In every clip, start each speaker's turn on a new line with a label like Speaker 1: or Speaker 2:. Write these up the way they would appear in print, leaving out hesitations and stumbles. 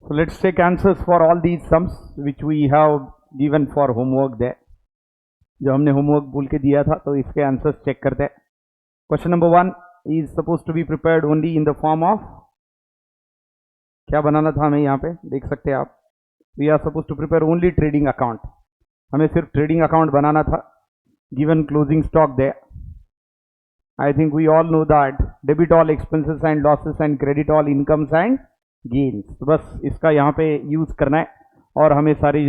Speaker 1: So let's take answers for all these sums which we have given for homework there. जो हमने homework बोल के दिया था तो इसके आंसर्स चेक करते हैं. Question number 1 is suppose to be prepared only in the form of, क्या बनाना था हमें यहाँ पे देख सकते हैं आप. We are suppose to prepare only trading account. हमें सिर्फ ट्रेडिंग अकाउंट बनाना था. Given closing stock there. I think we all know that debit all expenses and losses and credit all incomes and gains. तो बस इसका यहाँ पे use करना है और हमें सारी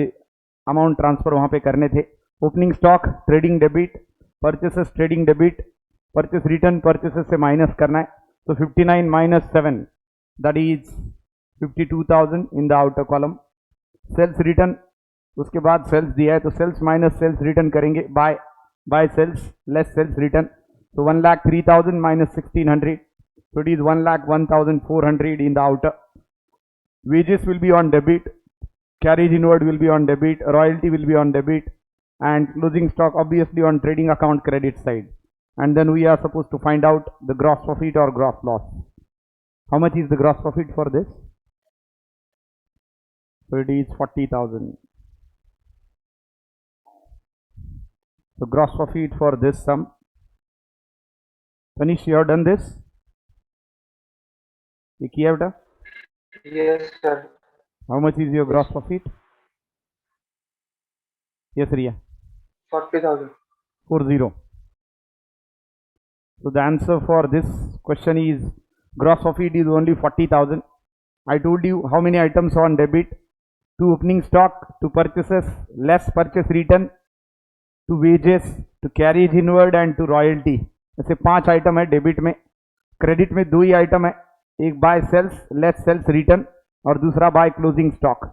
Speaker 1: अमाउंट ट्रांसफर वहाँ पे करने थे. Opening stock trading debit, purchases trading debit, purchase return purchases से माइनस करना है. तो 59 minus 7 that is 52,000 in the outer column. Sales return, उसके बाद सेल्स दिया है तो सेल्स माइनस सेल्स रिटर्न करेंगे by sales less sales return. So 1,03,000 minus 1,600. So it is 1,01,400 in the outer. Wages will be on debit. Carriage inward will be on debit. Royalty will be on debit. And closing stock obviously on trading account credit side. And then we are supposed to find out the gross profit or gross loss. How much is the gross profit for this? So it is 40,000. So gross profit for this sum. Tanish, you have done this? You kiya beta?
Speaker 2: Yes, sir.
Speaker 1: How much is your gross profit? Yes, Riya.
Speaker 2: 40,000.
Speaker 1: 40. So the answer for this question is gross profit is only 40,000. I told you how many items on debit: to opening stock, to purchases, less purchase return, to wages, to carriage inward and to royalty. ऐसे 5 item है debit में. Credit में 2 ही item है, एक by sales less sales return और दूसरा by closing stock.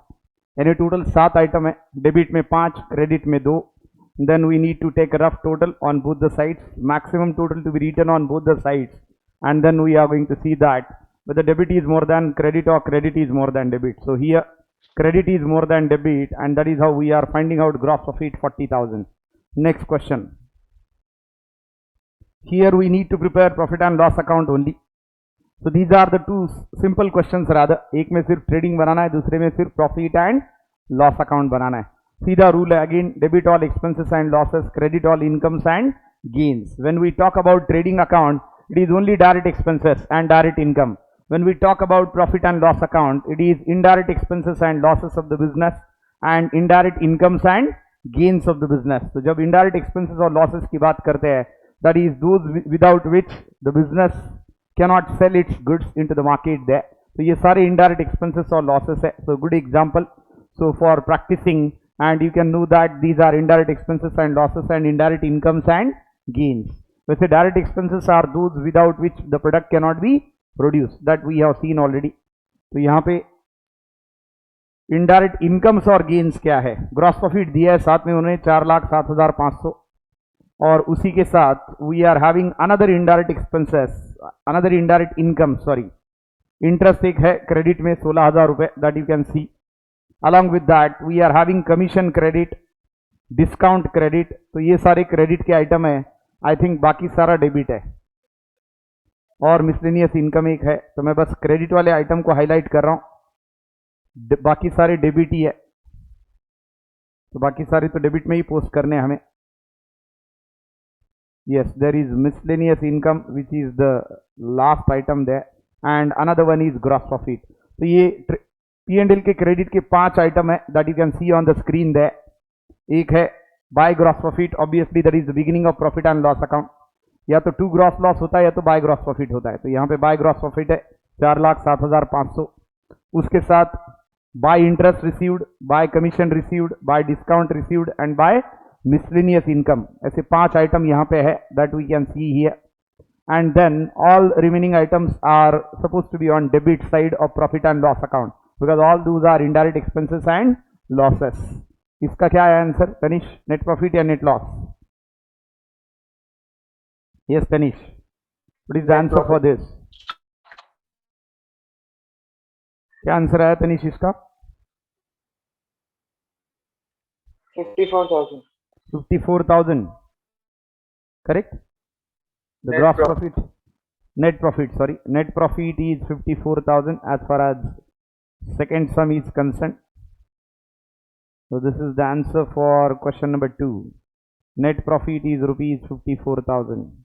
Speaker 1: यानी total 7 item है. डेबिट में 5, क्रेडिट में 2. Then we need to take rough total on both the sides, maximum total to be written on both the sides, and then we are going to see that whether debit is more than credit or credit is more than debit. So here credit is more than debit, and that is how we are finding out gross profit 40,000. Next question. Here we need to prepare profit and loss account only. So these are the two simple questions rather. एक में सिर्फ trading बनाना है, दूसरे में सिर्फ profit and loss account बनाना है. सीधा रूल है again, debit all expenses and losses, credit all incomes and gains. When we talk about trading account, it is only direct expenses and direct income. When we talk about profit and loss account, it is indirect expenses and losses of the business and indirect incomes and gains of the business. तो जब indirect expenses और losses की बात करते हैं, that is those without which the business cannot sell its goods into the market there. तो ये सारे indirect expenses और losses है. So good example. So for practicing, and you can know that these are indirect expenses and losses and indirect incomes and gains. वैसे direct expenses are those without which the product cannot be produced, that we have seen already. तो यहाँ पे indirect incomes और gains क्या है? gross profit दिया है, साथ में उन्होंने 4,07,500, और उसी के साथ we are having another indirect expenses, another indirect income, sorry, interest एक है credit में 16,000 रुपए, that you can see. Along with that we are having commission credit, discount credit. तो ये सारे credit के आइटम है. आई थिंक बाकी सारा डेबिट है और मिसलेनियस इनकम एक है. तो मैं बस क्रेडिट वाले आइटम को हाईलाइट कर रहा हूं, बाकी सारे डेबिट ही है. तो बाकी सारे तो डेबिट में ही पोस्ट करने हैं हमें. Yes, there is miscellaneous income which is the last item there, and another one is gross profit. तो ये P&L के क्रेडिट के 5 आइटम है, that you can see on the screen there. एक है by gross profit, obviously that is the beginning of profit and loss account. या तो to gross loss होता है या तो बाय ग्रॉस प्रॉफिट होता है. तो यहाँ पे बाय ग्रॉस प्रॉफिट है 4,07,500. उसके साथ by interest received, by commission received, by discount received and by miscellaneous income. ऐसे 5 आइटम यहाँ पे है, that we can see here. And then all remaining items are suppose to be on debit side of profit and loss account, because all those are indirect expenses and losses. इसका क्या है answer Tanish? Net profit या net loss? Yes Tanish, what is the answer for this? क्या answer आया तनिष इसका?
Speaker 2: 54,000.
Speaker 1: 54,000, correct. The gross profit, net profit, sorry, net profit is 54,000 as far as Second sum is consent. So this is the answer for question number 2. Net profit is rupees 54,000.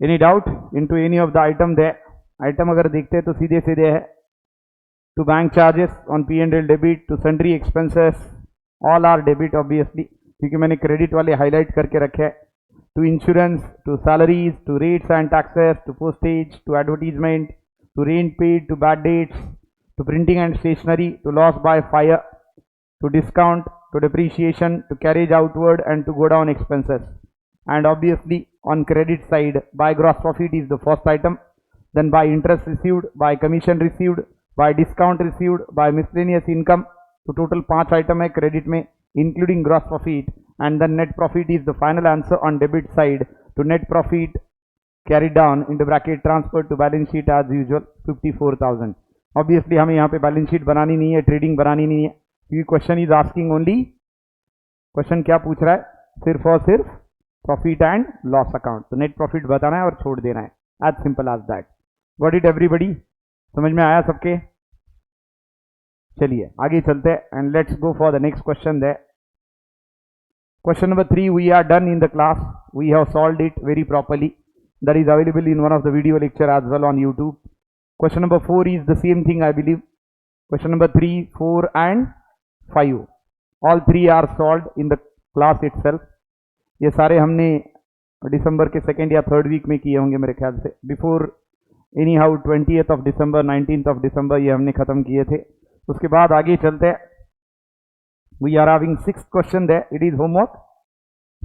Speaker 1: Any doubt into any of the item there? Item अगर देखते हैं तो सीधे सीधे है. To bank charges on P&L debit, to sundry expenses, all are debit obviously, क्योंकि मैंने credit वाले highlight करके रखे हैं. To insurance, to salaries, to rates and taxes, to postage, to advertisement, to rent paid, to bad debts, to printing and stationery, to loss by fire, to discount, to depreciation, to carriage outward and to go down expenses. And obviously on credit side, by gross profit is the first item, then by interest received, by commission received, by discount received, by miscellaneous income. तो total 5 item है credit में including gross profit, and then net profit is the final answer on debit side. To net profit carried down into bracket transferred to balance sheet as usual 54,000. Obviously हमें यहाँ पे balance sheet बनानी नहीं है, trading बनानी नहीं है, क्योंकि question is asking only, question क्या पूछ रहा है, सिर्फ और सिर्फ प्रॉफिट एंड लॉस अकाउंट. तो नेट प्रॉफिट बताना है और छोड़ देना है, as simple as that. Got it everybody? समझ में आया सबके? चलिए आगे चलते हैं and let's go for the next question. The question number 3 we are done in the class. We have solved it very properly. That is available in one of the video lecture as well on YouTube. Question number 4 is the same thing, I believe. Question number 3, 4 and 5. All 3 are solved in the class itself. ये सारे हमने दिसंबर के 2nd या 3rd week में किए होंगे मेरे ख्याल से. Before any how 20th of December, 19th of December ये हमने ख़त्म किए थे. उसके बाद आगे चलते हैं. We are having 6th question there. It is homework.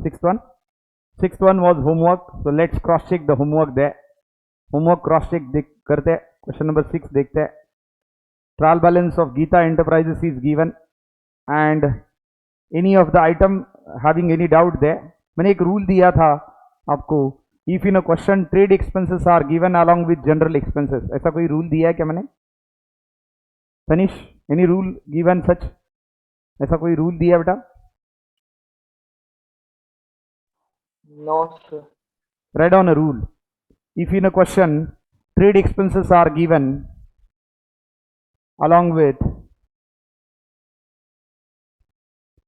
Speaker 1: 6th one was homework. So let's cross check the homework there. Homework cross check करते हैं. क्वेश्चन नंबर 6 देखते हैं. Trial balance of Gita enterprises is given and any of the item having any doubt they. मैंने एक rule दिया था आपको, if in a question trade expenses are given along with general expenses. ऐसा कोई रूल दिया है क्या मैंने? Tanish, any rule given such? ऐसा कोई रूल दिया बेटा?
Speaker 2: No, sir.
Speaker 1: Write down a rule. If in a question trade expenses are given along with,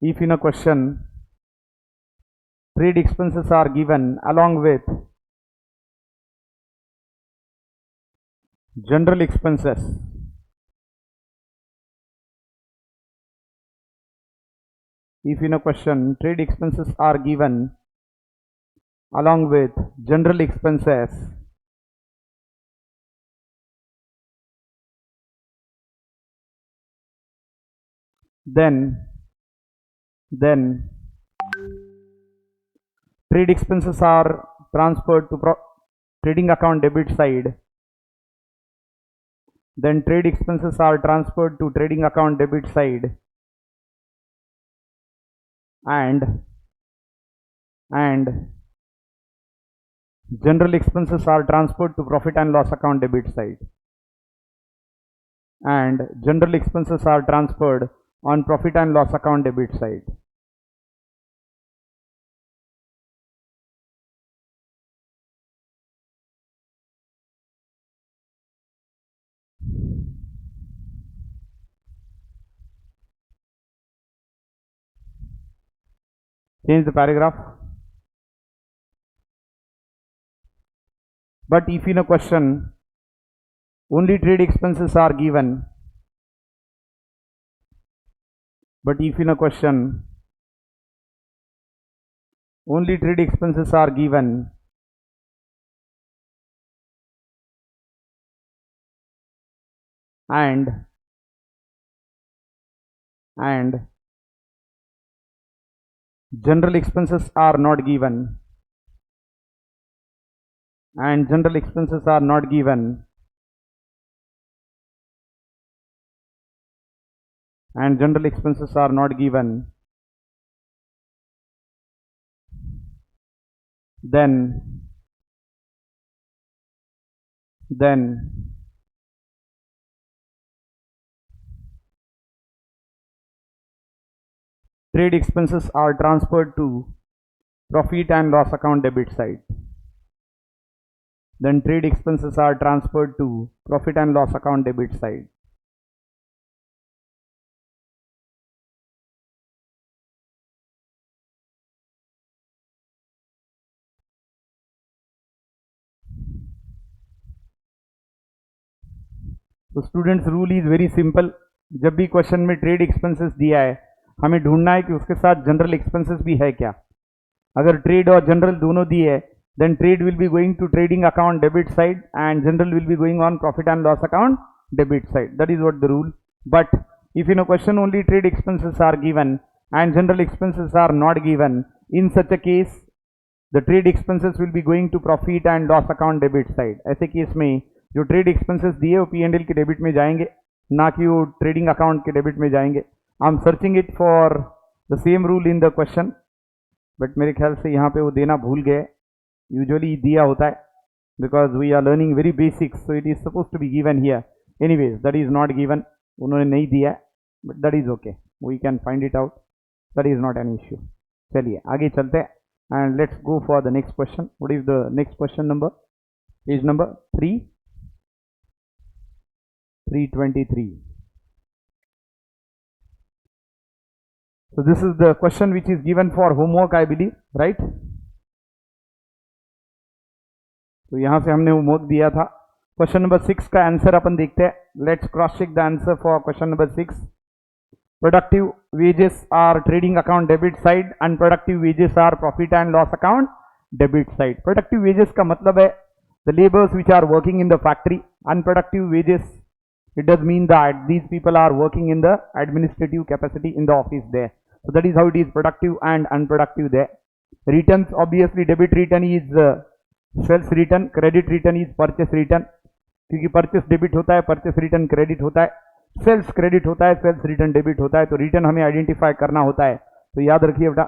Speaker 1: if in a question trade expenses are given along with general expenses, if in a question trade expenses are given along with general expenses, then trade expenses are transferred to trading account debit side. Then trade expenses are transferred to trading account debit side, and general expenses are transferred to profit and loss account debit side, and general expenses are transferred on profit and loss account debit side. Change the paragraph. But if in a question only trade expenses are given, but if in a question only trade expenses are given and general expenses are not given, and general expenses are not given, and general expenses are not given, then trade expenses are transferred to profit and loss account debit side. then trade expenses are transferred to profit and loss account debit side. तो students rule is very simple. जब भी question में trade expenses दिया है हमें ढूंढना है कि उसके साथ जनरल एक्सपेंसेस भी है क्या. अगर ट्रेड और जनरल दोनों दिए है then trade will be going to trading account debit side and general will be going on profit and loss account debit side. That is what the rule. But if in a question only trade expenses are given and general expenses are not given, in such a case the trade expenses will be going to profit and loss account debit side. ऐसे case में जो trade expenses दिए वो P&L के debit में जाएंगे, ना कि वो ट्रेडिंग अकाउंट के डेबिट में जाएंगे. I am searching it for the same rule in the question, but मेरे ख्याल से यहाँ पे वो देना भूल गए. यूजुअली दिया होता है because we are learning very basics, so it is suppose to be given here. Anyways that is not given, उन्होंने नहीं दिया है, but that is okay, we can find it out, that is not an issue. चलिए आगे चलते हैं and let's go for the next question. What is the next question number? Page number 323. So this is the question which is given for homework, I believe, right? तो यहां से हमने homework दिया था. क्वेश्चन नंबर 6 का answer अपन देखते हैं. Let's cross check the answer for question number 6. Productive wages are trading account debit side, unproductive wages are profit and loss account debit side. Productive wages का मतलब है the labours which are working in the factory. Unproductive wages, it does mean that these people are working in the administrative capacity in the office there. So that is how it is productive and unproductive there. Returns, obviously debit return is sales return, credit return is purchase return. क्योंकि purchase debit होता है, purchase return credit होता है, sales credit होता है, sales return debit होता है. तो return हमें identify करना होता है. तो याद रखिए बेटा,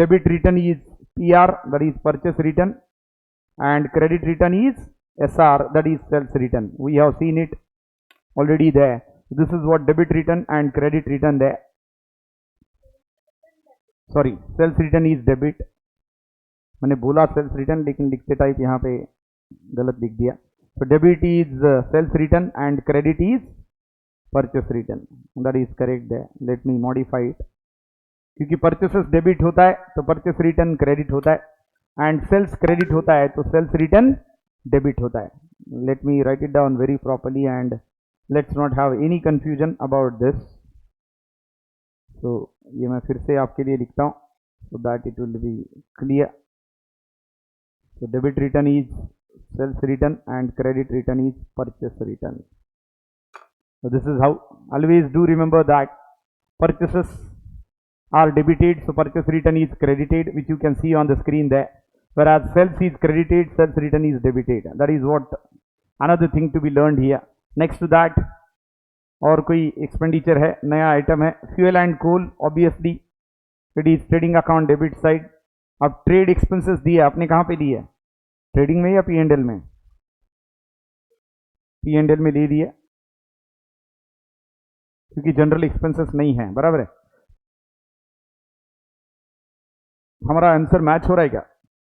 Speaker 1: debit return is PR, that is purchase return, and credit return is SR, that is sales return. We have seen it already there. This is what debit return and credit return there. Sorry, sales return is debit. मैंने बोला sales return लेकिन लिखते type यहाँ पे गलत लिख दिया. So debit is sales return and credit is purchase return. That is correct there. Let me modify it. क्योंकि purchases debit होता है तो purchase return credit होता है and sales credit होता है तो sales return debit होता है. Let me write it down very properly and let's not have any confusion about this. So ये मैं फिर से आपके लिए लिखता हूँ so that it will be clear. So debit return is sales return and credit return is purchase return. So this is how. Always do remember that purchases are debited, so purchase return is credited, which you can see on the screen there, whereas sales is credited, sales return is debited. That is what another thing to be learned here. Next to that और कोई expenditure है, नया item है, fuel and coal. Obviously it is trading account debit side. अब trade expenses दिए, आपने कहाँ पे लिए? ट्रेडिंग में या P&L में? P&L में ले दिए क्योंकि जनरल एक्सपेंसेस नहीं है. बराबर है. हमारा आंसर मैच हो रहा है क्या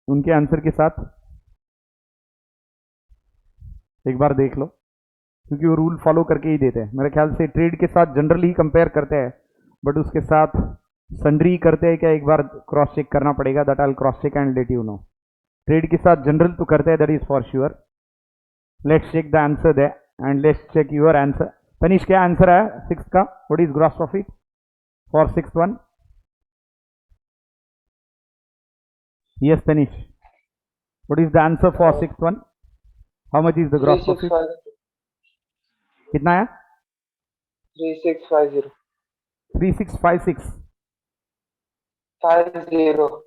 Speaker 1: उनके आंसर के साथ? एक बार देख लो, क्योंकि वो रूल फॉलो करके ही देते हैं. मेरे ख्याल से ट्रेड के साथ जनरल ही कंपेयर करते हैं, बट उसके साथ सन्ड्री करते हैं क्या, एक बार क्रॉस चेक करना पड़ेगा. That I will cross check and let you know. Trade के साथ जनरल तो करते हैं, that is for sure. Let's check the answer there and let's check your answer. Tanish क्या आंसर है 6 का? What is gross profit for 6th one? Yes Tanish, what is the answer for 6th one? How much is the gross profit? कितना है?
Speaker 2: 3650.
Speaker 1: 3656
Speaker 2: 50.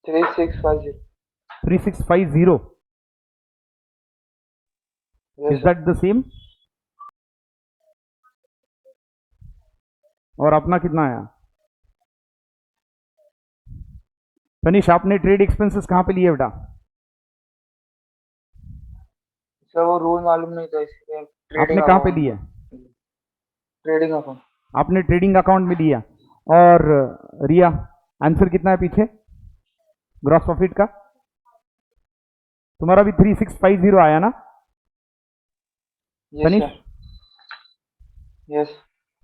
Speaker 2: 3650.
Speaker 1: 3650.
Speaker 2: Yes,
Speaker 1: Is that the same? और अपना कितना आया? तनिष आपने ट्रेड एक्सपेंसेस कहाँ पे लिए बेटा?
Speaker 2: सर वो रूल मालूम नहीं था इसलिए.
Speaker 1: आपने कहाँ पे लिए?
Speaker 2: Trading account.
Speaker 1: आपने ट्रेडिंग अकाउंट में लिया. और रिया आंसर कितना है पीछे ग्रॉस प्रॉफिट का? तुम्हारा भी 3650 आया ना
Speaker 2: Yes,
Speaker 1: तनिष?
Speaker 2: sir. Yes.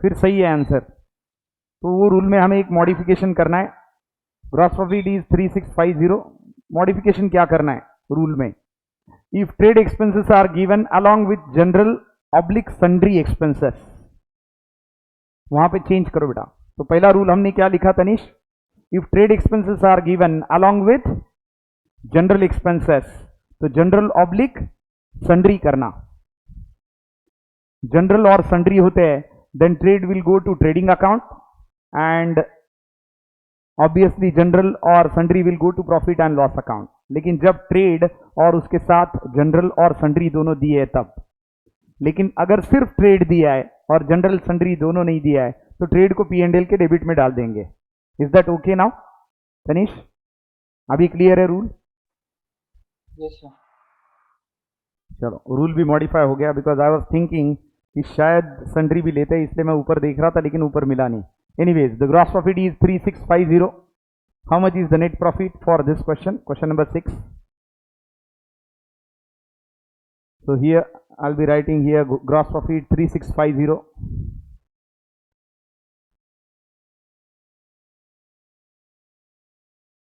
Speaker 1: फिर सही है आंसर। तो वो रूल में हमें एक मॉडिफिकेशन करना है। Gross profit is 3650। मॉडिफिकेशन क्या करना है रूल में? If trade expenses are given along with general oblique sundry expenses, वहां पे चेंज करो बेटा। तो पहला रूल हमने क्या लिखा Tanish? If trade expenses are given along with general expenses, तो जनरल ऑब्लिक सन्ड्री करना। जनरल और सन्ड्री होते हैं, then trade will go to trading account and obviously general और sundry will go to profit and loss account. लेकिन जब trade और उसके साथ जनरल और सन्ड्री दोनों दिए है तब। लेकिन अगर सिर्फ ट्रेड दिया है और जनरल सन्ड्री दोनों नहीं दिया है, तो ट्रेड को P&L के डेबिट में डाल देंगे। Is that okay now Tanish? अभी क्लियर है रूल?
Speaker 2: Yes, sir.
Speaker 1: चलो रूल भी मॉडिफाई हो गया, बिकॉज आई वॉज थिंकिंग कि शायद सन्ड्री भी लेते हैं, इसलिए मैं ऊपर देख रहा था लेकिन ऊपर मिला नहीं। Anyways the gross profit is 3650। How much is the net profit for this question? Question number 6। So here I'll be writing here gross profit 3650.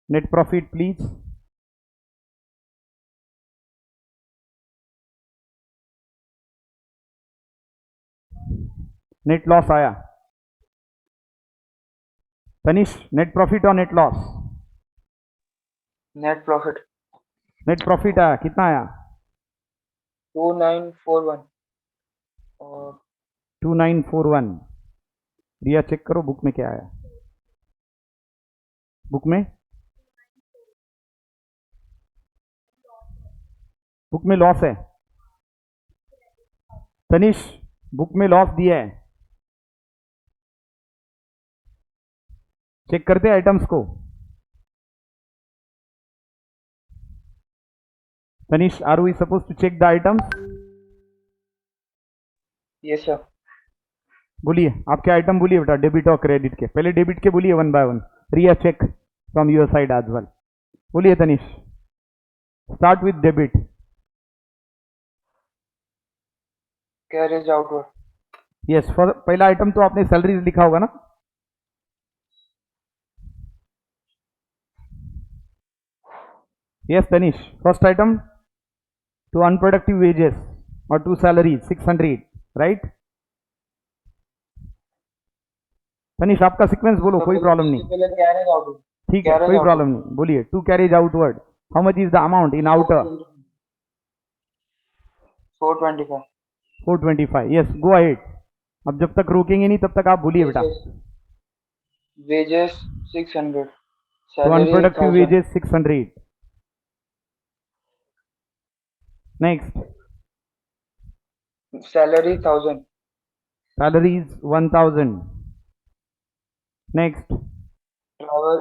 Speaker 1: Net profit please. Net loss आया तनिष? नेट प्रॉफिट और net loss?
Speaker 2: Net profit
Speaker 1: net profit आया, कितना आया?
Speaker 2: 2941 और
Speaker 1: 2941। रिया check करो book में क्या आया। बुक में लॉस है तनिष, बुक में लॉस दिया है। चेक करते हैं आइटम्स को। Tanish, are we suppose to check the items?
Speaker 2: Yes, sir.
Speaker 1: बोलिए आपके आइटम बोलिए बेटा, डेबिट और क्रेडिट के। पहले डेबिट के बोलिए one by one. Riya check from your side as well. बोलिए Tanish, start with debit.
Speaker 2: Carriage outward.
Speaker 1: Yes, for पहला आइटम तो आपने सैलरीज लिखा होगा ना? Yes Tanish, first item to unproductive wages और टू सैलरीज 600, राइट? तनिष आपका सीक्वेंस बोलो, कोई प्रॉब्लम नहीं।
Speaker 2: पहले carriage outward.
Speaker 1: ठीक है,
Speaker 2: Carriage
Speaker 1: कोई
Speaker 2: outward.
Speaker 1: प्रॉब्लम नहीं। बोलिए to carriage outward, how much is the amount in outer?
Speaker 2: 425.
Speaker 1: 425। Yes, go ahead. अब जब तक रोकेंगे नहीं तब तक आप बोलिए बेटा।
Speaker 2: Wages 600.
Speaker 1: तो
Speaker 2: Salary
Speaker 1: unproductive
Speaker 2: 1000.
Speaker 1: Wages 600। Next,
Speaker 2: Salary 1000.
Speaker 1: Salaries 1000। Next,
Speaker 2: Travel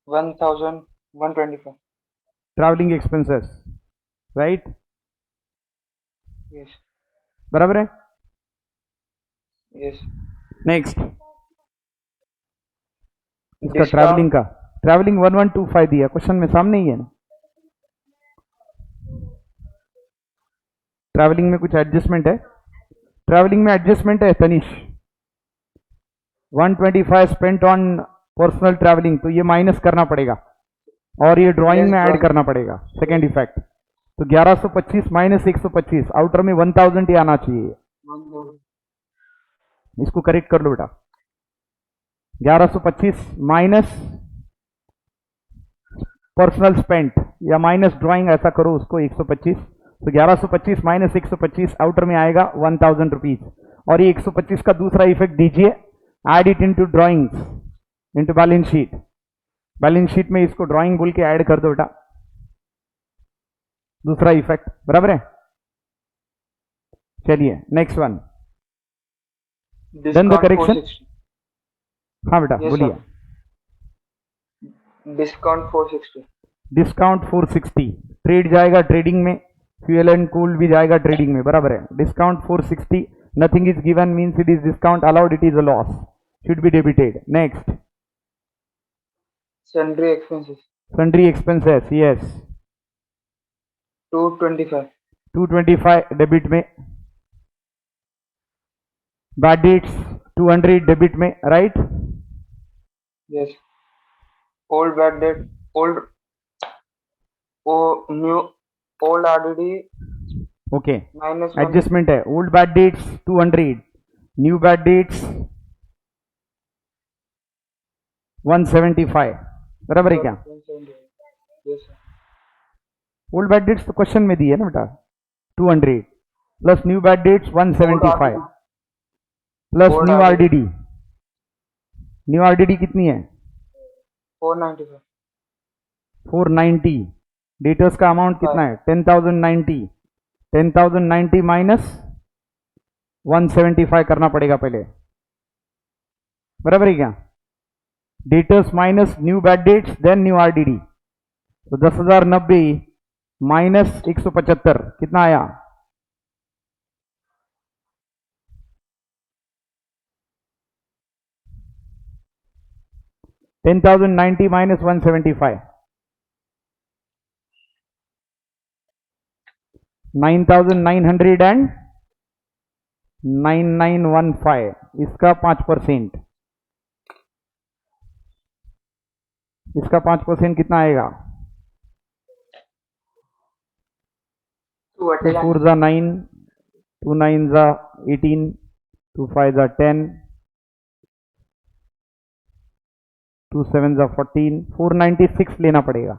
Speaker 2: 1125.
Speaker 1: Travelling expenses, right?
Speaker 2: Yes.
Speaker 1: बराबर है?
Speaker 2: Yes.
Speaker 1: नेक्स्ट, इसका
Speaker 2: Discount.
Speaker 1: ट्रैवलिंग का, ट्रैवलिंग 1125 दिया क्वेश्चन में, सामने ही है ना? ट्रैवलिंग में कुछ एडजस्टमेंट है? ट्रैवलिंग में एडजस्टमेंट है Tanish. 125 spent on personal travelling, तो ये माइनस करना पड़ेगा और ये ड्राइंग
Speaker 2: Yes,
Speaker 1: में ऐड
Speaker 2: drawing.
Speaker 1: करना पड़ेगा। सेकेंड इफेक्ट, तो 1125 माइनस 125, आउटर में 1000 ही आना चाहिए।
Speaker 2: 1000.
Speaker 1: इसको करेक्ट कर लो बेटा। 1125 माइनस पर्सनल स्पेंट या माइनस ड्राइंग, ऐसा करो उसको 125। तो 1125 माइनस 125, आउटर में आएगा 1000 रुपीज। और ये 125 का दूसरा इफेक्ट दीजिए, add it into drawings, into balance sheet. Balance sheet में इसको ड्राइंग बोल के ऐड कर दो बेटा, दूसरा इफेक्ट। बराबर है? चलिए next one, done the
Speaker 2: Discount
Speaker 1: correction.
Speaker 2: 460.
Speaker 1: हाँ बेटा
Speaker 2: Yes,
Speaker 1: बोलिए।
Speaker 2: sir. Discount 460.
Speaker 1: डिस्काउंट 460, ट्रेड जाएगा ट्रेडिंग में, फ्यूल एंड कूल भी जाएगा ट्रेडिंग में। बराबर है? Discount 460, nothing is given means it is discount allowed, it is a loss, should be debited. Next,
Speaker 2: Sundry expenses.
Speaker 1: Sundry expenses, yes,
Speaker 2: 225.
Speaker 1: 225 debit में, bad debts 200 debit में, right?
Speaker 2: Yes. Old bad debt. New old RDD
Speaker 1: okay,
Speaker 2: minus 1.
Speaker 1: Adjustment है. Old bad debts 200, new bad debts 175, बराबर है क्या?
Speaker 2: 170. Yes, sir.
Speaker 1: Old bad debts तो question में दी है ना बेटा, 200 plus new bad debts 175 plus
Speaker 2: Old
Speaker 1: new
Speaker 2: RDD.
Speaker 1: RDD. New RDD कितनी है?
Speaker 2: 495.
Speaker 1: 490. डेटर्स का अमाउंट कितना है? 10,090. 10,090 माइनस 175 करना पड़ेगा पहले, बराबर है क्या? Debtors minus new bad debts then new RDD. तो 10,090 माइनस 175 कितना आया? 10,090 माइनस 175, 9,900 इसका 5%, इसका 5% कितना आएगा? 2
Speaker 2: 289.
Speaker 1: 4 जा 9, 2 9 जा 18, 2 5 जा 10, 2 7 जा 14, 496 लेना पड़ेगा,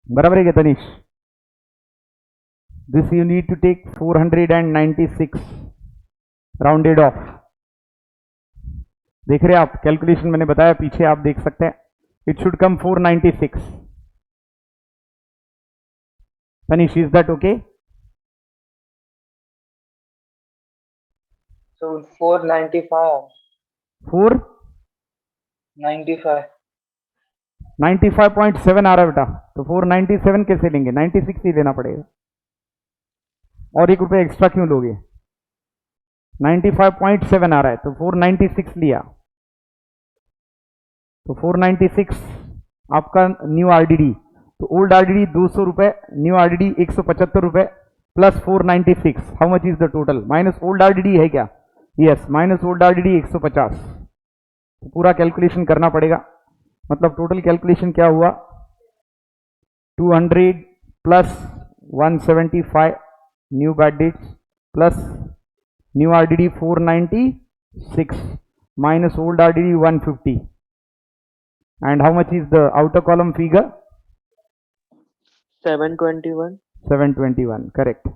Speaker 1: बराबर है क्या Tanish? This you need to take 496 rounded off. देख रहे हैं आप, कैलकुलेशन मैंने बताया पीछे, आप देख सकते हैं. It should come 496. Tanish, is that okay?
Speaker 2: So 495. 95.
Speaker 1: 95.7 आ रहा है बेटा, तो 497 कैसे लेंगे? 96 ही लेना पड़ेगा. और ₹1 एक्स्ट्रा क्यों लोगे? 95.7 आ रहा है तो 496 लिया, तो 496 आपका न्यू आरडीडी. तो old RDD ₹200, new RDD ₹175 plus 496. How much is the total? Minus old RDD है क्या? Yes, minus old RDD 150. तो पूरा कैलकुलेशन करना पड़ेगा. मतलब टोटल कैलकुलेशन क्या हुआ? 200 plus 175 new bad dates plus new RDD 496 minus old RDD 150. And how much is the outer column figure?
Speaker 2: 721.
Speaker 1: 721, correct.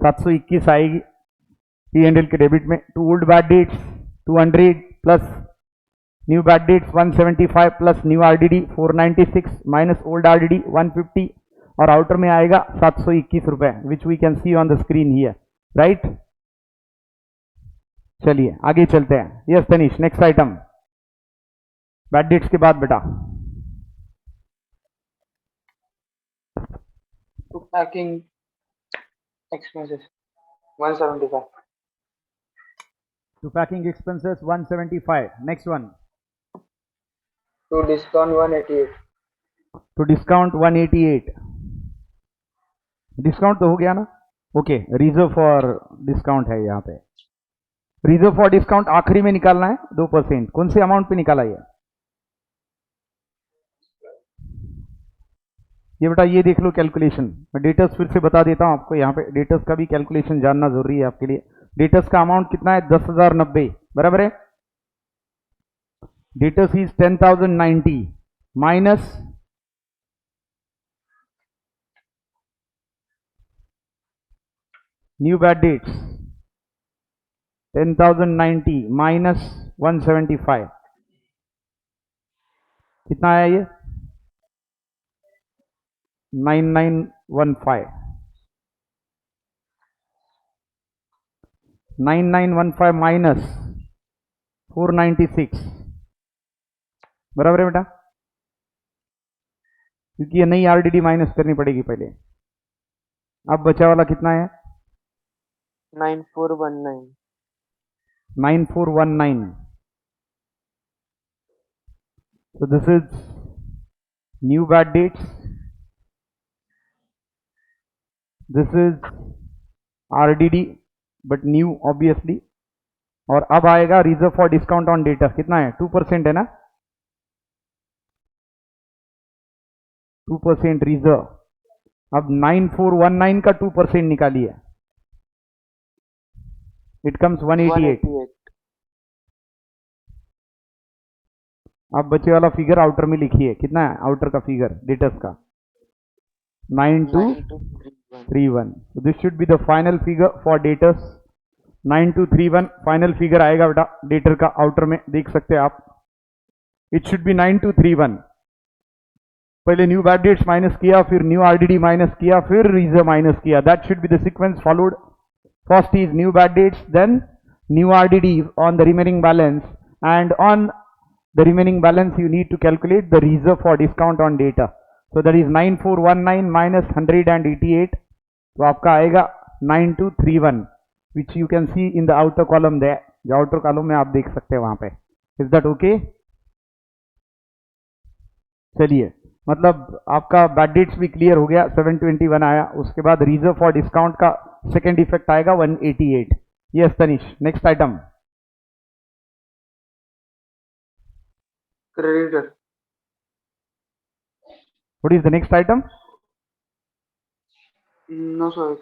Speaker 1: 721 आएगी P&L के डेबिट में. To old bad debts 200 plus new bad debts 175 plus new RDD 496 minus old RDD 150 और outer में आएगा 721 रुपए, which we can see on the screen here, right? चलिए आगे चलते हैं. Yes Tanish, next item bad debts के बाद बेटा.
Speaker 2: To packing expenses 175.
Speaker 1: To packing expenses 175. Next one.
Speaker 2: To discount 188.
Speaker 1: To discount 188. Discount तो हो गया ना? ओके, रिजर्व फॉर डिस्काउंट है यहाँ पे. रिजर्व फॉर डिस्काउंट आखिरी में निकालना है 2%. कौन से अमाउंट पे निकाला ये बेटा? ये देख लो कैलकुलेशन. मैं डेटर्स फिर से बता देता हूं आपको. यहाँ पे डेटर्स का भी कैलकुलेशन जानना जरूरी है आपके लिए. डेटर्स का अमाउंट कितना है? 10,090, बराबर है. Debtors is 10,090 minus new bad dates 10,090 minus 175. कितना आया ये? 9915. 9915 माइनस 496, बराबर है बेटा? क्योंकि ये नई आरडीडी माइनस करनी पड़ेगी पहले. अब बचा वाला कितना है?
Speaker 2: 9419.
Speaker 1: 9419. So this is new bad dates this is RDD but new obviously. और अब आएगा reserve for discount on data, कितना है 2% है ना, 2% रिजर्व। अब 9419 का 2% निकालिए, इट कम्स 188।
Speaker 2: 188.
Speaker 1: अब बचे वाला फिगर आउटर में लिखिए, कितना है आउटर का फिगर डेटर्स का, 9231।
Speaker 2: 9231.
Speaker 1: This should be the final figure for debtors, 9231 final figure आएगा बेटा डेटर का आउटर में, देख सकते हैं आप, इट शुड बी 9231। पहले न्यू बैड डेट्स माइनस किया, फिर न्यू RDD माइनस किया, फिर रिजर्व माइनस किया, that should be the sequence followed. First is new bad debts, then new RDD on the remaining balance, and on the remaining balance you need to calculate the reserve for discount on data. So that is 9419 minus 188, तो आपका आएगा 9231, which you can see in the outer column there, जो outer column में आप देख सकते हैं वहां पे। Is that okay? चलिए, मतलब आपका बैड डेट्स भी क्लियर हो गया, 721 आया, उसके बाद रिजर्व फॉर डिस्काउंट का सेकेंड इफेक्ट आएगा 188। Yes Tanish, next item.
Speaker 2: Creditor.
Speaker 1: What is the next item?
Speaker 2: No, sorry.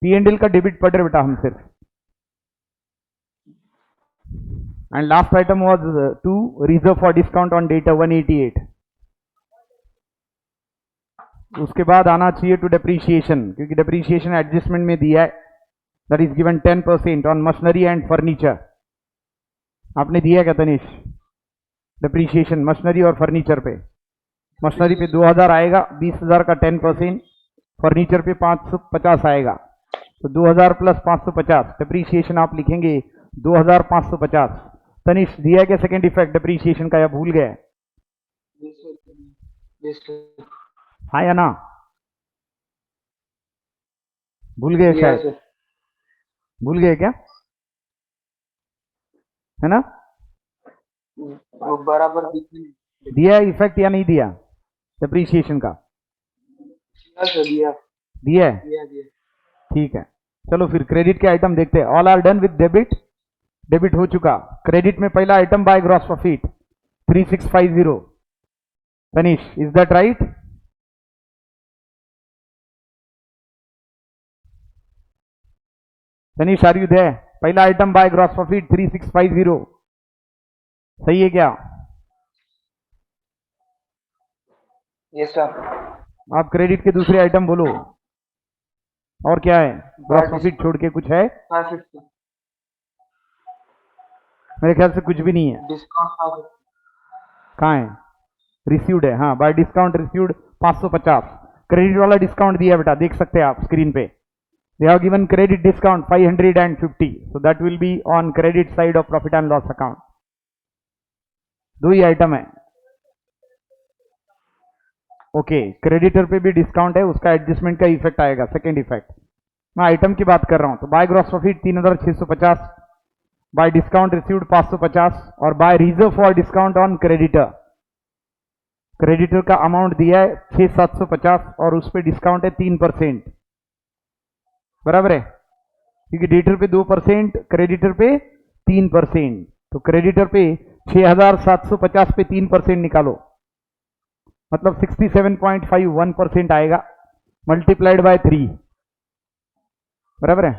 Speaker 1: P&L का डेबिट पढ़ रहे बेटा हम सिर्फ। And last item was 2 reserve for discount on डेटा 188। उसके बाद आना चाहिए टू डेप्रीशिएशन, क्योंकि डेप्रीशिएशन एडजस्टमेंट में दिया है, that is given 10% on machinery and furniture. आपने दिया क्या तनिष डेप्रीशिएशन मशीनरी और फर्नीचर पे? मशीनरी पे 2000 आएगा, 20,000 का 10%, फर्नीचर पे 550 आएगा, तो 2000 प्लस 550 डेप्रीशिएशन आप लिखेंगे 2550। तनिष दिया क्या सेकेंड इफेक्ट डेप्रीशिएशन का, या भूल गए?
Speaker 2: Yes, sir. Yes, sir.
Speaker 1: हाँ या ना, भूल गए
Speaker 2: Yes,
Speaker 1: शायद,
Speaker 2: sir.
Speaker 1: भूल गए क्या, है ना?
Speaker 2: वो बराबर दिखने
Speaker 1: दिया इफेक्ट या नहीं दिया डेप्रीशिएशन का?
Speaker 2: दिया सर, दिया
Speaker 1: दिया है,
Speaker 2: दिया दिया.
Speaker 1: ठीक है। चलो फिर क्रेडिट के आइटम देखते हैं। All are done with debit, debit हो चुका। क्रेडिट में पहला item by gross profit 3650। Tanish, is that right? Tanish are you there? पहला आइटम बाय ग्रॉस प्रॉफिट 3650, सही है क्या?
Speaker 2: Yes sir.
Speaker 1: आप क्रेडिट के दूसरे आइटम बोलो, और क्या है ग्रॉस प्रॉफिट छोड़ के? कुछ है?
Speaker 2: 550
Speaker 1: मेरे ख्याल से कुछ भी नहीं है।
Speaker 2: डिस्काउंट 550.
Speaker 1: कहाँ है? रिसीव्ड है, हाँ, बाय डिस्काउंट रिसीव्ड 550। क्रेडिट वाला डिस्काउंट दिया बेटा, देख सकते हैं आप स्क्रीन पे। They have given credit discount 550, so that will be on credit side of profit and loss account. दो ही आइटम है। ओके, क्रेडिटर पे भी डिस्काउंट है, उसका एडजस्टमेंट का इफेक्ट आएगा, सेकेंड इफेक्ट। मैं आइटम की बात कर रहा हूं, तो by gross profit 3650, by discount received 550, और by reserve for discount on creditor, creditor का अमाउंट दिया है 6750 और उस पर डिस्काउंट है 3%, बराबर है, क्योंकि डेटर पे 2%, क्रेडिटर पे 3%, तो क्रेडिटर पे 6750 पे 3% निकालो, मतलब 67.51% आएगा, मल्टीप्लाइड बाय 3, बराबर है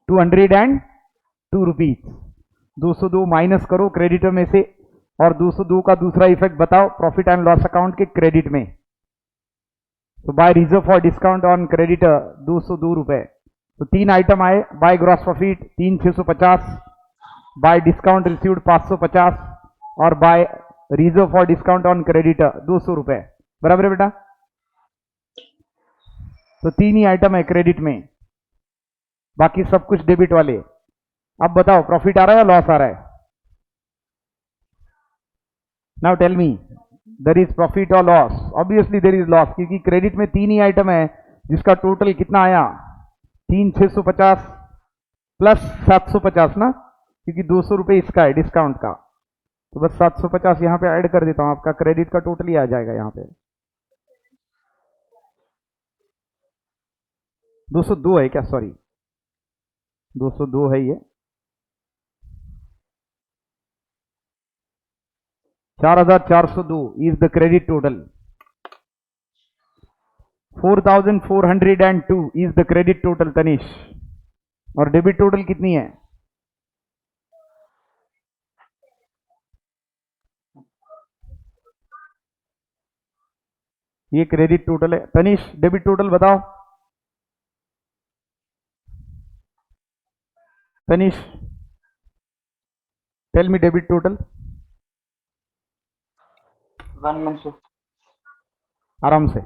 Speaker 1: 202 रुपीज। 202 माइनस करो क्रेडिटर में से, और 202 का दूसरा इफेक्ट बताओ प्रॉफिट एंड लॉस अकाउंट के क्रेडिट में। तो by reserve for discount on creditor 202 रुपए। तो तीन आइटम आए, by gross profit 3650, by discount received 550, और by reserve for discount on creditor 200 रुपए, बराबर है बेटा? तो तीन ही आइटम है क्रेडिट में, बाकी सब कुछ डेबिट वाले। अब बताओ प्रॉफिट आ रहा है या लॉस आ रहा है? Now tell me, there is profit और loss? Obviously there is loss, क्योंकि क्रेडिट में तीन ही आइटम है जिसका टोटल कितना आया, 3650 प्लस 750 ना, क्योंकि 200 रुपए इसका है डिस्काउंट का, तो बस 750 यहां पे ऐड कर देता हूं, आपका क्रेडिट का टोटल ही आ जाएगा यहां पे। 202 है क्या? सॉरी 202 है ये। 4402 is the credit total. 4402 is the credit total Tanish. और डेबिट टोटल कितनी है? ये क्रेडिट टोटल है। तनिष डेबिट टोटल बताओ। Tanish tell me debit total.
Speaker 2: 1 month sir.
Speaker 1: आराम से।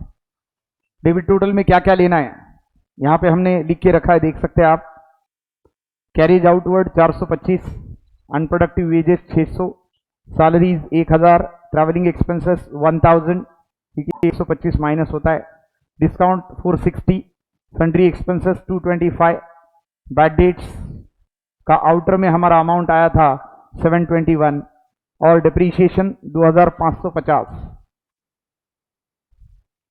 Speaker 1: डेबिट टोटल में क्या क्या लेना है यहां पे हमने लिख के रखा है, देख सकते हैं आप। Carries outward 425, unproductive wages 600, salaries 1000, travelling expenses 1000 क्योंकि 125 माइनस होता है, discount 460, sundry expenses 225, bad debts का आउटर में हमारा अमाउंट आया था 721 और डिप्रीशिएशन 2550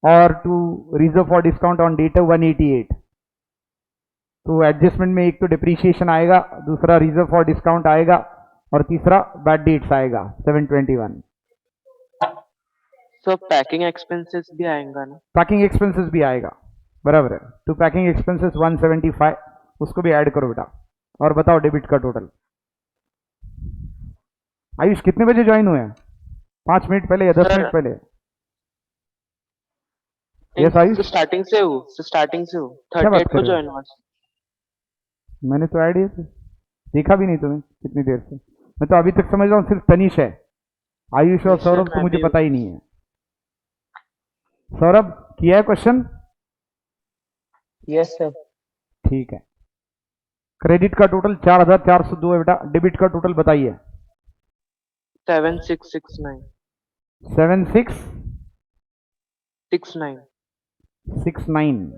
Speaker 1: और to reserve for discount on डेटा 188। तो एडजस्टमेंट में एक तो डिप्रीशिएशन आएगा, दूसरा रिजर्व फॉर डिस्काउंट आएगा और तीसरा बैड डेट्स आएगा 721।
Speaker 3: सो पैकिंग एक्सपेंसेस भी आएगा ना?
Speaker 1: पैकिंग एक्सपेंसेस भी आएगा, बराबर है। तो पैकिंग एक्सपेंसेस 175, उसको भी ऐड करो बेटा। और बताओ डेबिट का टोटल। आयुष कितने बजे ज्वाइन हुए हैं? 5 मिनट पहले या 10 मिनट पहले? यस आयुष,
Speaker 3: स्टार्टिंग से हूँ, स्टार्टिंग से हूँ।
Speaker 1: क्या बात
Speaker 3: 38
Speaker 1: कर
Speaker 3: को
Speaker 1: रहे हो?
Speaker 3: ज्वाइन हुआ।
Speaker 1: मैंने तो ऐड देखा भी नहीं तुम्हें कितनी देर से। मैं तो अभी तक समझ रहा हूँ सिर्फ तनीश है, आयुष और
Speaker 3: Yes, sir,
Speaker 1: सौरभ तो
Speaker 3: मैं
Speaker 1: मुझे
Speaker 3: भी
Speaker 1: पता ही नहीं है। सौरभ किया है क्वेश्चन?
Speaker 2: Yes sir.
Speaker 1: ठीक है। क्रेडिट का टोटल 4402 है बेटा। डेबिट का टोटल बताइए।
Speaker 3: 7669
Speaker 1: 7669
Speaker 3: 69।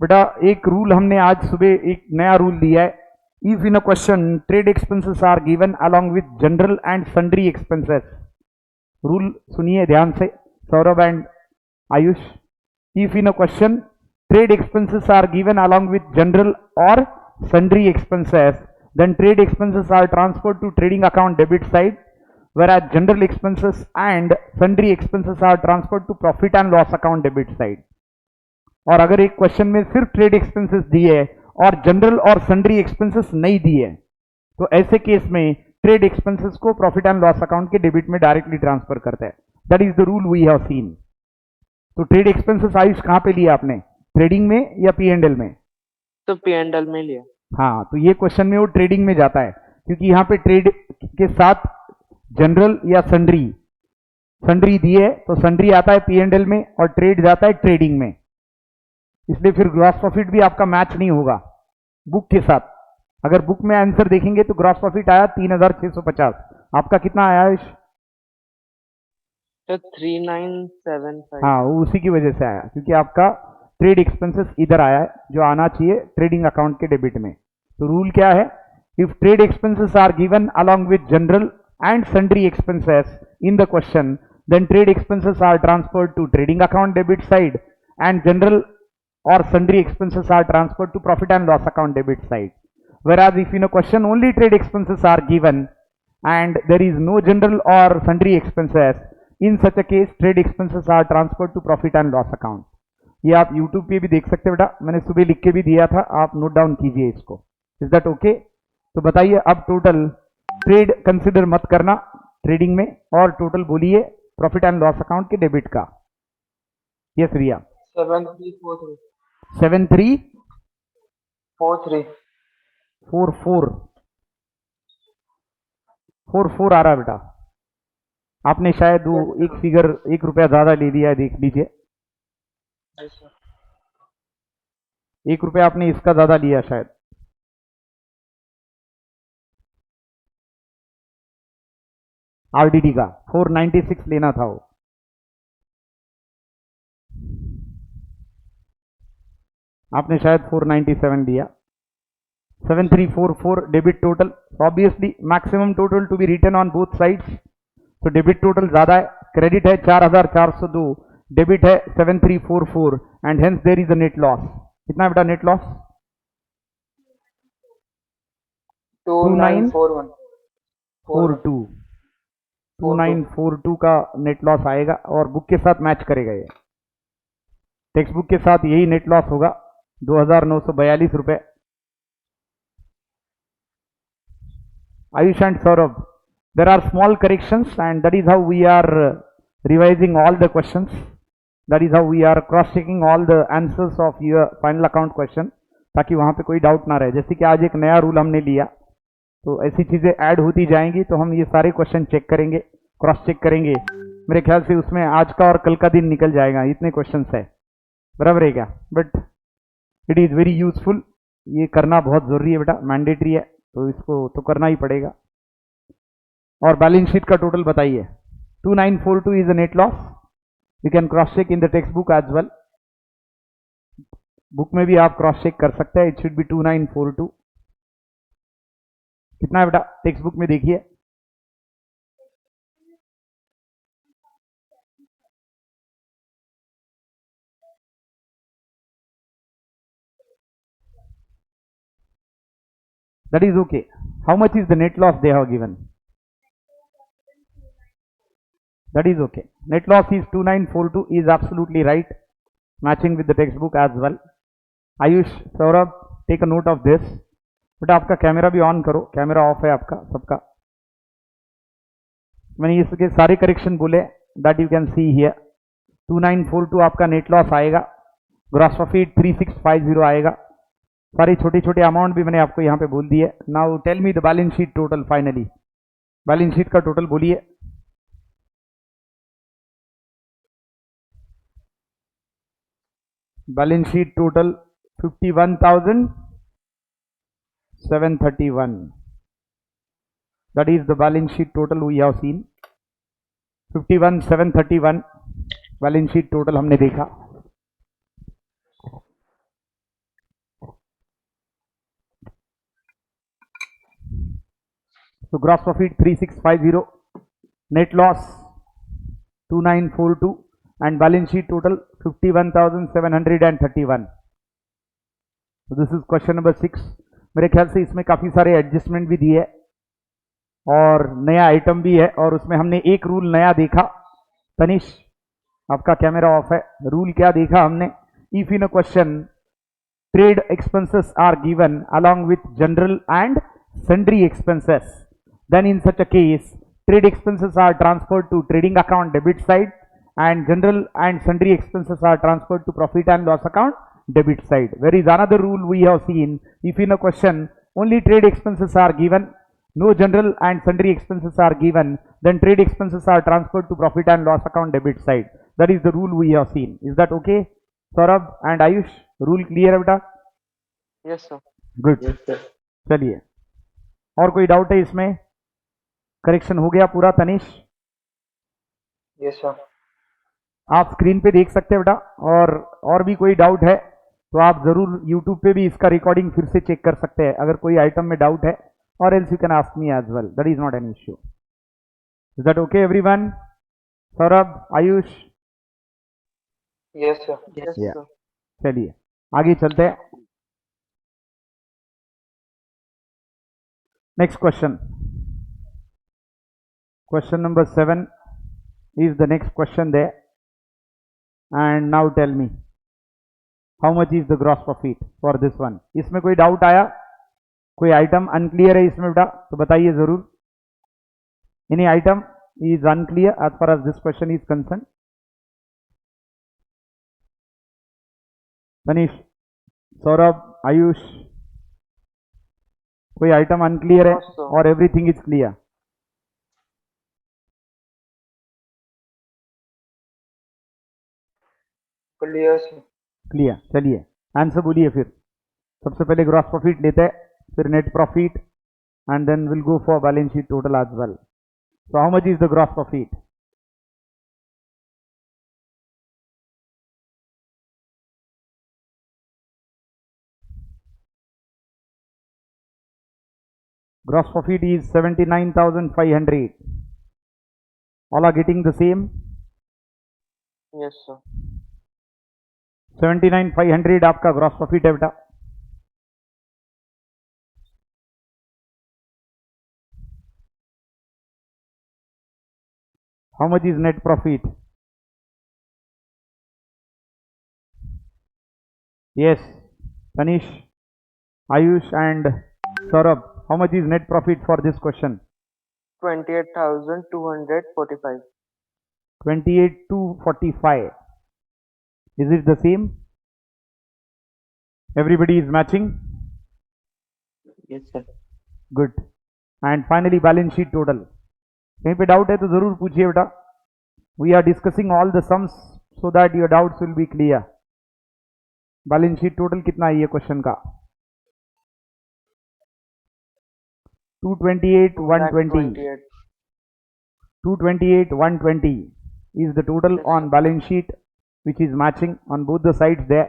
Speaker 1: बेटा एक रूल हमने आज सुबह एक नया रूल दिया है। If in a question trade expenses are given along with general and sundry expenses, rule सुनिए ध्यान से Saurabh and Ayush. If in a question trade expenses are given along with general or sundry expenses, then trade expenses are transferred to trading account debit side, whereas general expenses and sundry expenses are transferred to profit and loss account debit side. और अगर एक question में सिर्फ trade expenses दिए और general और sundry expenses नहीं दिए तो ऐसे केस में ट्रेड एक्सपेंसेस को प्रॉफिट एंड लॉस अकाउंट के डेबिट में डायरेक्टली ट्रांसफर करते हैं। That is the rule we have seen. तो ट्रेड एक्सपेंसेस आयुष कहां पे लिया आपने? ट्रेडिंग में या पी एंड एल में?
Speaker 3: तो P&L में लिया।
Speaker 1: हाँ, तो ये क्वेश्चन में वो ट्रेडिंग में जाता है क्योंकि यहाँ पे ट्रेड के साथ जनरल या सन्ड्री दिए तो सन्ड्री आता है पी एंड एल में और ट्रेड जाता है ट्रेडिंग में, इसलिए फिर ग्रॉस प्रॉफिट भी आपका मैच नहीं होगा बुक के साथ। अगर बुक में आंसर देखेंगे तो ग्रॉस प्रॉफिट आया 3650, आपका कितना आया आयुष?
Speaker 3: तो 3975।
Speaker 1: हाँ, वो उसी की वजह से आया क्योंकि आपका ट्रेड एक्सपेंसेस इधर आया है जो आना चाहिए ट्रेडिंग अकाउंट के डेबिट में। तो रूल क्या है? If trade expenses are given along with general and sundry expenses in the question, then trade expenses are transferred to trading account debit side and general or sundry expenses are transferred to profit and loss account debit side. Whereas if in a question only trade expenses are given and there is no general or sundry expenses, in such a case trade expenses are transferred to profit and loss account. ये आप YouTube पे भी देख सकते हैं बेटा, मैंने सुबह लिख के भी दिया था, आप नोट डाउन कीजिए इसको। Is that okay? तो बताइए अब टोटल ट्रेड कंसिडर मत करना ट्रेडिंग में और टोटल बोलिए प्रॉफिट एंड लॉस अकाउंट के डेबिट का। यस रिया।
Speaker 2: 7343
Speaker 1: 7343
Speaker 2: 44
Speaker 1: 44 आ रहा है बेटा। आपने शायद वो एक फिगर 1 रुपया ज्यादा ले लिया है, देख लीजिए। 1 रुपया आपने इसका ज्यादा लिया शायद। आरडीडी का 496 लेना था वो। आपने शायद 497 लिया। 7344 debit total, obviously maximum total to be written on both sides. तो डेबिट टोटल ज्यादा है, क्रेडिट है 4402, डेबिट है 7344 and hence there is a net loss. कितना बेटा नेट लॉस?
Speaker 2: 2941.
Speaker 1: 42 2942 का नेट लॉस आएगा और बुक के साथ मैच करेगा. ये टेक्स्ट बुक के साथ यही नेट लॉस होगा 2942 रुपए. Ayush and Saurabh, there are small corrections and that is how we are revising all the questions. That is how we are cross checking all the answers of your final account question, ताकि वहां पे कोई doubt ना रहे. जैसे कि आज एक नया रूल हमने लिया, तो ऐसी चीजें ऐड होती जाएंगी, तो हम ये सारे क्वेश्चन चेक करेंगे, क्रॉस चेक करेंगे. मेरे ख्याल से उसमें आज का और कल का दिन निकल जाएगा, इतने क्वेश्चंस है. बराबर है क्या? But it is very useful. ये करना बहुत जरूरी है बेटा, मैंडेटरी है, तो इसको तो करना ही पड़ेगा. और बैलेंस शीट का टोटल बताइए. 2942 is a net loss. You can cross check in the text book as well. Book में भी आप क्रॉस चेक कर सकते हैं. It should be 2942. कितना है बेटा टेक्स्ट बुक में? देखिए that is okay. How much is the net loss they have given? That is okay. Net loss is 2942 is absolutely right, matching with the textbook as well. Ayush, Saurabh, take a note of this. बेटा आपका camera भी on करो. Camera off है आपका सबका. मैंने इसके सारे करेक्शन बोले, that you can see here. 2942 आपका नेट लॉस आएगा. ग्रॉस प्रॉफिट 3650 आएगा. सारे छोटे छोटे अमाउंट भी मैंने आपको यहाँ पे बोल दिए. Now tell me the balance sheet total. Finally balance sheet का टोटल बोलिए. Balance sheet total 51,731. that is the balance sheet total we have seen. 51,731 balance sheet total हमने देखा. So gross profit 3650, net loss 2942 and balance sheet total 51,731. So this is question number 6. मेरे ख्याल से इसमें काफी सारे एडजस्टमेंट भी दिए और नया आइटम भी है, और उसमें हमने एक रूल नया देखा. तनिष आपका कैमरा ऑफ है. रूल क्या देखा हमने? If in a question trade expenses are given along with general and sundry expenses, then in such a case trade expenses are transferred to trading account debit side and general and sundry expenses are transferred to profit and loss account debit side. There is another rule we have seen. If in a question only trade expenses are given, no general and sundry expenses are given, then trade expenses are transferred to profit and loss account debit side. That is the rule we have seen. Is that okay, Saurabh and Ayush? Rule clear है बेटा?
Speaker 3: Yes, sir.
Speaker 1: Good.
Speaker 2: Yes, sir.
Speaker 1: चलिए, और कोई doubt है इसमें? Correction हो गया पूरा. Tanish
Speaker 2: Yes, sir.
Speaker 1: आप स्क्रीन पे देख सकते हैं बेटा. और भी कोई डाउट है तो आप जरूर YouTube पे भी इसका रिकॉर्डिंग फिर से चेक कर सकते हैं अगर कोई आइटम में डाउट है, और else you can ask me as well. That is not an issue. Is that okay everyone? Saurabh, Ayush?
Speaker 2: Yes, sir.
Speaker 3: Yes,
Speaker 1: Yeah.
Speaker 3: sir.
Speaker 1: चलिए आगे चलते हैं. Next question. Question number 7 is the next question there. And now tell me how much is the gross profit for this one. इसमें कोई doubt आया? कोई item unclear है इसमें बेटा तो बताइए जरूर. Any item is unclear as far as this question is concerned? Manish, Saurabh, Ayush, कोई आइटम अनक्लियर है
Speaker 3: No, sir.
Speaker 1: और everything is clear?
Speaker 2: Clear, sir.
Speaker 1: Clear. चलिए आंसर बोलिए फिर. सबसे पहले ग्रॉस प्रॉफिट लेते हैं, फिर net profit, and then will go for balance sheet total as well. So how much is the gross profit? Gross profit is 79,500. All are getting the same?
Speaker 3: Yes, sir.
Speaker 1: 79,500 आपका gross profit है बेटा. How much is net profit? Yes, Tanish, Ayush and Saurabh, how much is net profit for this question?
Speaker 3: 28,245.
Speaker 1: 28,245. Is it the same? Everybody is matching?
Speaker 2: Yes, sir.
Speaker 1: Good. And finally balance sheet total. कहीं पे doubt है तो जरूर पूछिए बेटा. We are discussing all the sums so that your doubts will be clear. Balance sheet total कितना है ये क्वेश्चन का? 228,120. 228,120 is the total on balance sheet which is matching on both the sides there.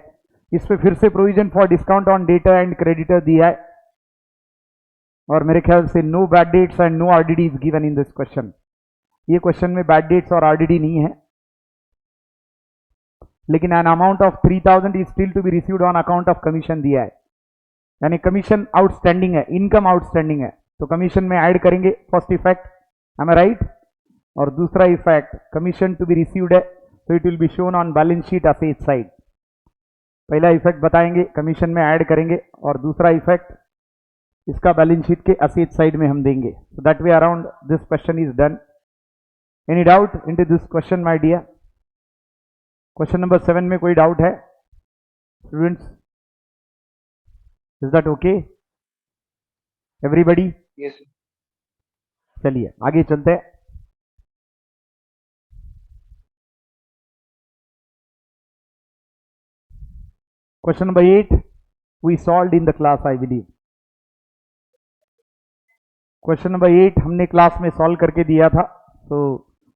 Speaker 1: इस पे फिर से provision for discount on debtor and creditor दिया है और मेरे ख्याल से no bad debts and no RDD is given in this question. ये क्वेश्चन में बैड डेट्स और आरडीडी नहीं है, लेकिन an amount of 3,000 is still to be received on account of commission दिया है, यानी कमीशन आउटस्टैंडिंग है, इनकम आउटस्टैंडिंग है, तो कमीशन में ऐड करेंगे first effect, am I right? और दूसरा effect commission to be received है तो it will be shown on balance sheet asset side. पहला इफेक्ट बताएंगे, कमीशन में ऐड करेंगे, और दूसरा इफेक्ट इसका बैलेंस शीट के असेट साइड में हम देंगे. So that way around this question is done. Any doubt into this question my dear? Question number 7 में कोई डाउट है students? Is that okay everybody?
Speaker 2: Yes, sir.
Speaker 1: चलिए आगे चलते हैं. Question number 8 we solved in the class, I believe. Question number 8 हमने class में solve करके दिया था, so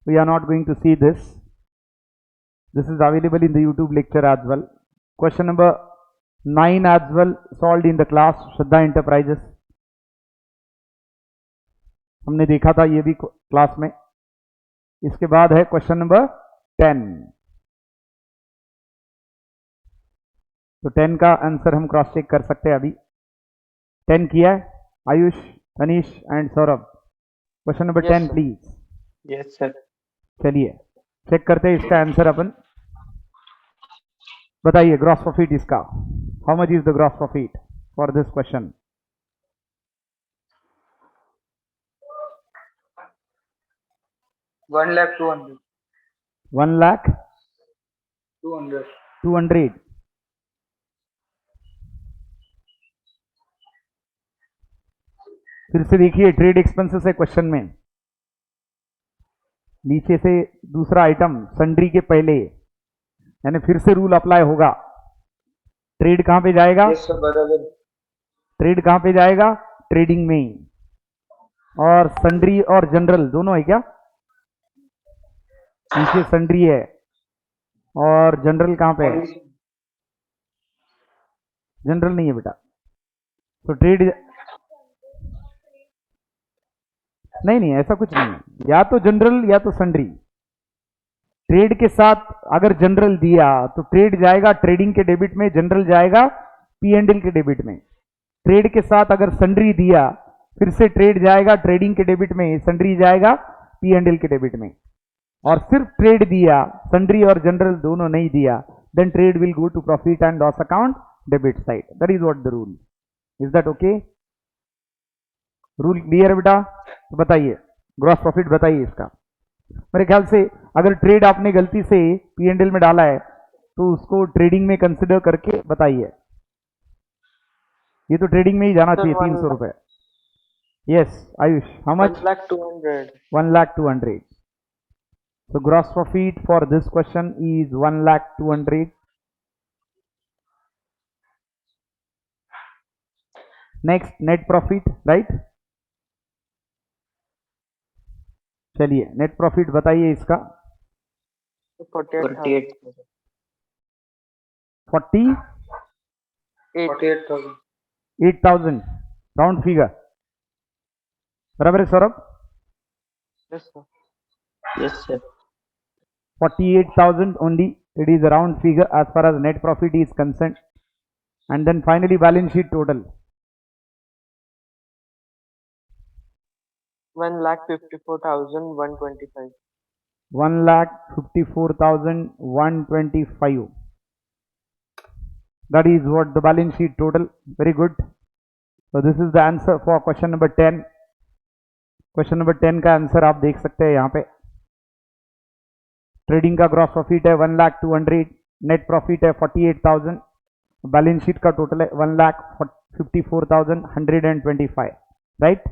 Speaker 1: we are not going to see this. This is available in the YouTube lecture as well. Question number 9 as well solved in the class, Shraddha Enterprises. हमने देखा था ये भी क्लास में. इसके बाद है क्वेश्चन नंबर 10. तो 10 का आंसर हम क्रॉस चेक कर सकते हैं अभी. 10 किया है Ayush, Tanish and Saurabh. Question number 10 please.
Speaker 2: Yes, sir.
Speaker 1: चलिए चेक करते हैं इसका आंसर अपन. बताइए ग्रॉस प्रॉफिट इसका. How much is the gross profit for this question?
Speaker 2: 1,200,000.
Speaker 1: 1,200,000. 200. फिर से देखिए ट्रेड एक्सपेंसेस है क्वेश्चन में. नीचे से दूसरा आइटम सन्ड्री के पहले, यानी फिर से रूल अप्लाई होगा. ट्रेड कहां पे जाएगा?
Speaker 2: Yes, sir. बराबर.
Speaker 1: ट्रेड कहां पे जाएगा? ट्रेडिंग में. और सन्ड्री और जनरल दोनों है क्या? नीचे सन्ड्री है और जनरल कहां पे है? जनरल नहीं है बेटा. तो ट्रेड नहीं ऐसा कुछ नहीं है, या तो जनरल या तो सन्ड्री. ट्रेड के साथ अगर जनरल दिया तो ट्रेड जाएगा ट्रेडिंग के डेबिट में, जनरल जाएगा पी एंड एल के डेबिट में. ट्रेड के साथ अगर सन्ड्री दिया फिर से ट्रेड जाएगा ट्रेडिंग के डेबिट में, सन्ड्री जाएगा पी एंड एल के डेबिट में. और सिर्फ ट्रेड दिया, सन्ड्री और जनरल दोनों नहीं दिया, then trade will go to profit and loss account debit side. That is what the rule. Is that okay? Rule clear बेटा? तो बताइए ग्रॉस प्रॉफिट बताइए इसका. मेरे ख्याल से अगर ट्रेड आपने गलती से पी एंड एल में डाला है तो उसको ट्रेडिंग में कंसिडर करके बताइए. ये तो ट्रेडिंग में ही जाना चाहिए. 300 रुपए. Yes Ayush, how much?
Speaker 3: 1,200,000.
Speaker 1: 1,200,000. So gross profit for this question is 1,200,000. Next net profit, right? चलिए नेट प्रॉफिट बताइए इसका.
Speaker 3: 48,000.
Speaker 2: 48,000.
Speaker 1: 48,000 राउंड फिगर. बराबर है Saurabh?
Speaker 3: Yes, sir.
Speaker 2: Yes, sir.
Speaker 1: 48,000 only. It is a round figure as far as net profit is concerned. And then finally balance sheet total.
Speaker 3: 1,54,125.
Speaker 1: 1,54,125. That is what the balance sheet total. Very good. So this is the answer for question number 10. Question number 10 का answer आप देख सकते हैं यहाँ पे. Trading का gross profit है 1,02,000, net profit है 48,000, बैलेंस शीट का टोटल है 1,54,125. राइट.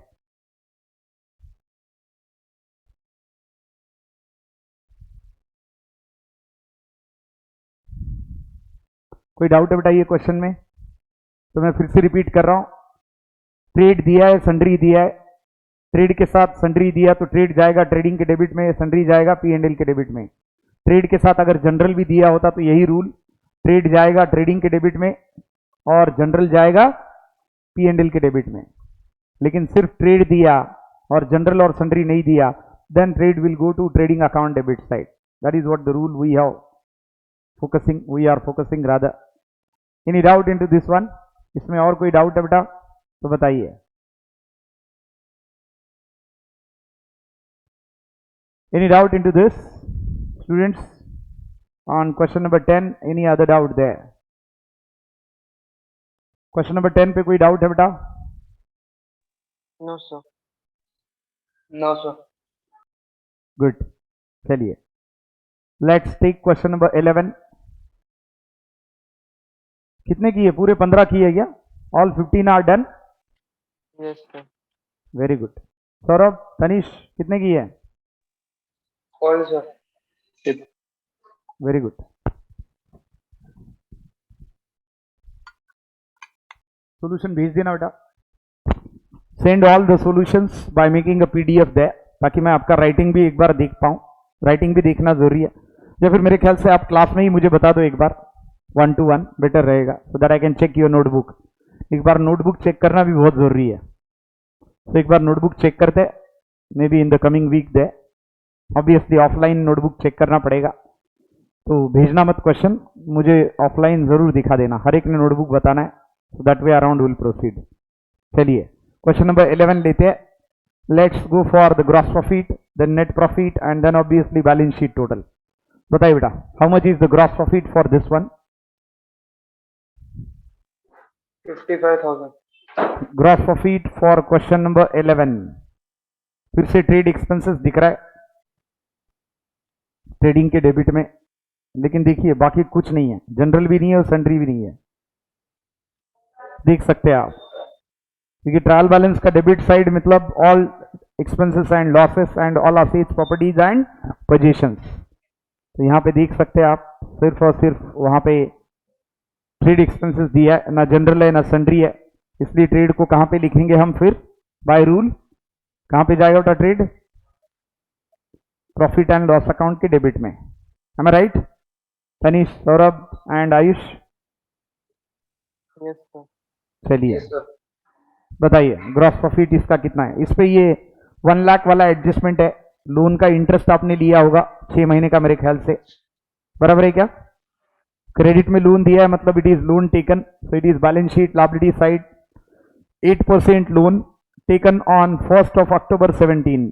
Speaker 1: कोई डाउट है बेटा ये क्वेश्चन में? तो मैं फिर से रिपीट कर रहा हूं. ट्रेड दिया है, सन्ड्री दिया है. ट्रेड के साथ सन्ड्री दिया तो ट्रेड जाएगा ट्रेडिंग के डेबिट में, सन्ड्री जाएगा P&L के डेबिट में. ट्रेड के साथ अगर जनरल भी दिया होता तो यही रूल, ट्रेड जाएगा ट्रेडिंग के डेबिट में और जनरल जाएगा P&L के डेबिट में. लेकिन सिर्फ ट्रेड दिया और जनरल और सन्ड्री नहीं दिया, then trade will go to trading account debit side. That is what the rule we are focusing rather. Any doubt into this one? इसमें और कोई डाउट है बेटा तो बताइए. Any doubt into this, students, on question number 10? Any other doubt there? Question number 10 पे कोई doubt है बेटा?
Speaker 3: No, sir.
Speaker 2: No, sir.
Speaker 1: Good. चलिए. Let's take question number 11. कितने किए? पूरे 15 किए क्या? All 15 are done?
Speaker 3: Yes, sir.
Speaker 1: Very good. Saurabh, Tanish, कितने किए?
Speaker 2: All, sir.
Speaker 1: Very good. Solution भेज देना बेटा. Send all the solutions by making a PDF there, ताकि मैं आपका राइटिंग भी एक बार देख पाऊँ. राइटिंग भी देखना जरूरी है. या फिर मेरे ख्याल से आप क्लास में ही मुझे बता दो एक बार, 1 to 1 बेटर रहेगा, so that I can check your notebook. एक बार नोटबुक चेक करना भी बहुत जरूरी है. तो एक बार नोटबुक चेक करते, maybe in the coming week they. Obviously offline notebook check करना पड़ेगा, तो भेजना मत क्वेश्चन, मुझे ऑफलाइन जरूर दिखा देना. हर एक ने नोटबुक बताना है, so that way around will proceed. चलिए क्वेश्चन नंबर 11 लेते हैं. Let's go for the gross profit, then net profit and then obviously balance sheet total. बताइए बेटा, how much is the gross profit for this one?
Speaker 2: 55,000.
Speaker 1: Gross profit for question number 11. फिर से trade expenses दिख रहा है trading के debit में, लेकिन देखिए बाकी कुछ नहीं है, जनरल भी नहीं है और सन्ड्री भी नहीं है. देख सकते हैं आप, क्योंकि ट्रायल बैलेंस का डेबिट साइड मतलब all expenses and losses and all assets, properties and positions. तो यहाँ पे देख सकते हैं आप, सिर्फ और सिर्फ वहां पे ट्रेड एक्सपेंसेस दिया है, ना जनरल है ना सन्ड्री है. इसलिए ट्रेड को कहां पे लिखेंगे हम फिर? बाय रूल कहां पे जाएगा बेटा trade? Profit and loss account के डेबिट में. Am I right? Tanish, Saurabh and Ayush,
Speaker 3: Yes, sir.
Speaker 1: चलिए
Speaker 2: Yes, sir.
Speaker 1: बताइए ग्रॉस प्रॉफिट इसका कितना है. इस पे ये 1 लाख वाला एडजस्टमेंट है. लोन का इंटरेस्ट आपने लिया होगा 6 महीने का मेरे ख्याल से, बराबर है क्या? क्रेडिट में लोन दिया है मतलब it is loan taken, so it is balance sheet liability side. 8% loan taken on 1st of October 17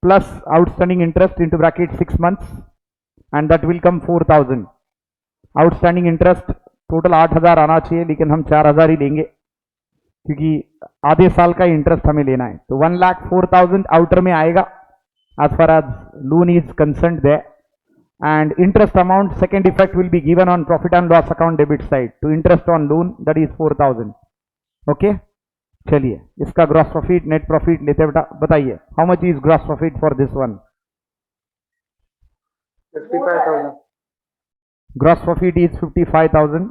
Speaker 1: plus outstanding interest into bracket 6 months and that will come 4,000. Outstanding interest total 8,000 आना चाहिए, लेकिन हम 4,000 ही लेंगे क्योंकि आधे साल का इंटरेस्ट हमें लेना है. तो 1,04,000 आउटर में आएगा as far as loan is concerned there. And interest amount, second effect will be given on profit and loss account debit side to interest on loan, that is 4,000. Okay. चलिए इसका gross profit net profit लेते बेटा. बताइए how much is gross profit for this one?
Speaker 2: 55,000.
Speaker 1: Gross profit is 55,000.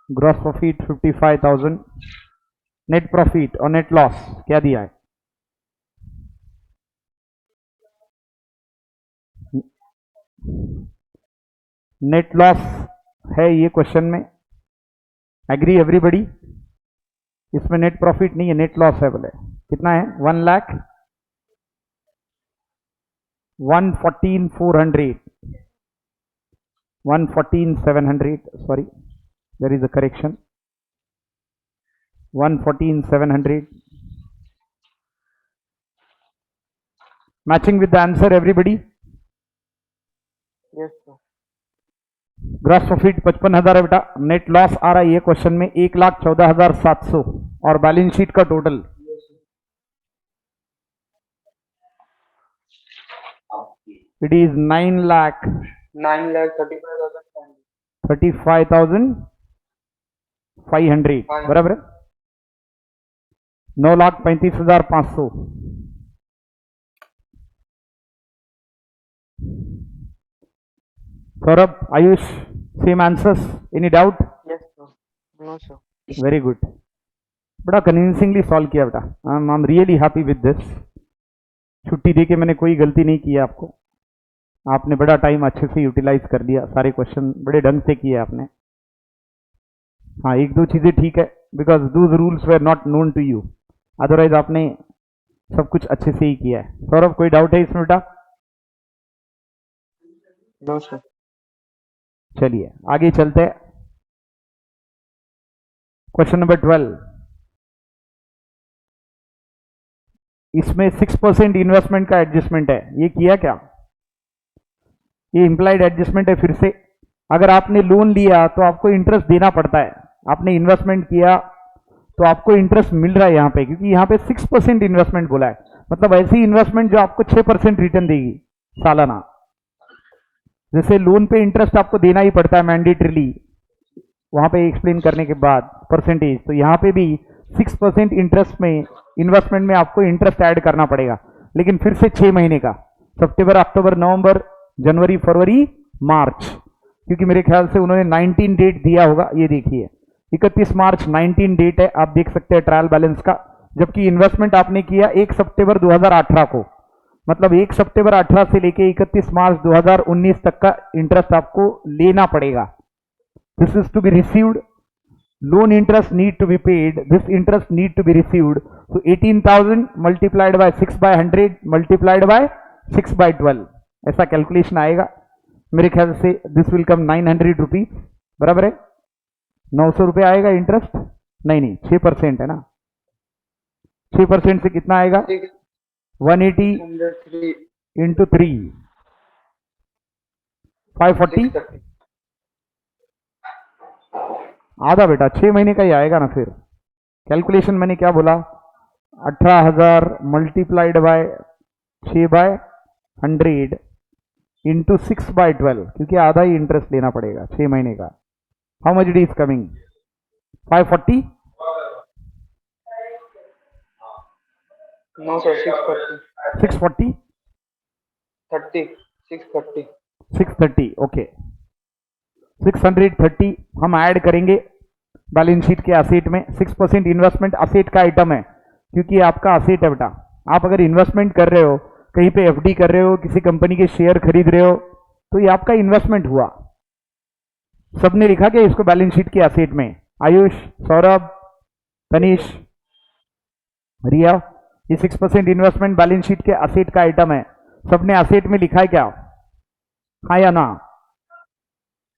Speaker 1: Gross profit 55,000. Net profit और net loss क्या दिया है? Net loss है ये क्वेश्चन में, एग्री एवरीबडी? इसमें नेट प्रॉफिट नहीं है, नेट लॉस है बोले। कितना है? 1,00,000 114,400 114,700, sorry, there is a correction, 114,700, matching with the answer everybody?
Speaker 3: Yes, sir.
Speaker 1: Gross profit 55,000 है बेटा। नेट लॉस आ रहा है ये क्वेश्चन में 1,14,700 और बैलेंस शीट का टोटल इट इज 9,35,500 बराबर है। 9,35,500। Saurabh, Ayush, same answers? Any doubt?
Speaker 3: Yes, sir. No, sir.
Speaker 1: Very good, बड़ा कन्विंसिंगली सॉल्व किया बेटा। I am really happy with this. छुट्टी दे के मैंने कोई गलती नहीं की है आपको। आपने बड़ा टाइम अच्छे से यूटिलाइज कर लिया, सारे क्वेश्चन बड़े ढंग से किए आपने। हाँ, एक दो चीज़ें ठीक है, because those rules were not known to you, otherwise आपने सब कुछ अच्छे से ही किया है। सौरभ, कोई डाउट है इसमें बेटा?
Speaker 3: No, sir.
Speaker 1: चलिए आगे चलते हैं। क्वेश्चन नंबर 12, इसमें 6% इन्वेस्टमेंट का एडजस्टमेंट है, ये किया क्या? ये इंप्लाइड एडजस्टमेंट है। फिर से, अगर आपने लोन लिया तो आपको इंटरेस्ट देना पड़ता है, आपने इन्वेस्टमेंट किया तो आपको इंटरेस्ट मिल रहा है यहाँ पे, क्योंकि यहाँ पे 6% इन्वेस्टमेंट बोला है, मतलब ऐसी इन्वेस्टमेंट जो आपको 6% रिटर्न देगी सालाना। जैसे लोन पे इंटरेस्ट आपको देना ही पड़ता है मैंडेटरीली, वहां पे एक्सप्लेन करने के बाद परसेंटेज, तो यहाँ पे भी 6% इंटरेस्ट में इन्वेस्टमेंट में आपको इंटरेस्ट ऐड करना पड़ेगा, लेकिन फिर से 6 महीने का, सितंबर, अक्टूबर, नवंबर, जनवरी, फरवरी, मार्च, क्योंकि मेरे ख्याल से उन्होंने 19 डेट दिया होगा। ये देखिए 31 मार्च 19 डेट है, आप देख सकते हैं ट्रायल बैलेंस का, जबकि इन्वेस्टमेंट आपने किया 1 सितंबर 2018 को, मतलब 1 सितंबर 18 से लेके 31 मार्च 2019 तक का इंटरेस्ट आपको लेना पड़ेगा। This is to be received, loan interest need to be paid, this interest need to be received, so 18,000 multiplied by 6/100 multiplied by 6/12, ऐसा कैलकुलेशन आएगा मेरे ख्याल से। दिस विल कम 900 रुपीज, बराबर है। 900 रुपये आएगा इंटरेस्ट, नहीं 6% है ना, 6% से कितना आएगा? 180 इंटू 3, 540, आधा बेटा 6 महीने का ही आएगा ना। फिर कैलकुलेशन मैंने क्या बोला? 18,000 मल्टीप्लाइड बाय 6/100 इंटू 6/12, क्योंकि आधा ही इंटरेस्ट लेना पड़ेगा 6 महीने का। How much it is coming? 540?
Speaker 2: No, sir. 630.
Speaker 1: 640?
Speaker 2: 30. 630.
Speaker 1: 630, okay. 630 हम ऐड करेंगे बैलेंस शीट के असेट में। 6% इन्वेस्टमेंट असेट का आइटम है, क्योंकि ये आपका असेट है बेटा। आप अगर इन्वेस्टमेंट कर रहे हो, कहीं पे एफडी कर रहे हो, किसी कंपनी के शेयर खरीद रहे हो, तो ये आपका इन्वेस्टमेंट हुआ। सबने लिखा क्या इसको बैलेंस शीट के असेट में? आयुष, सौरभ, तनीश, रिया, ये 6% इन्वेस्टमेंट बैलेंस शीट के असेट का आइटम है। सबने असेट में लिखा है क्या? हाँ या ना?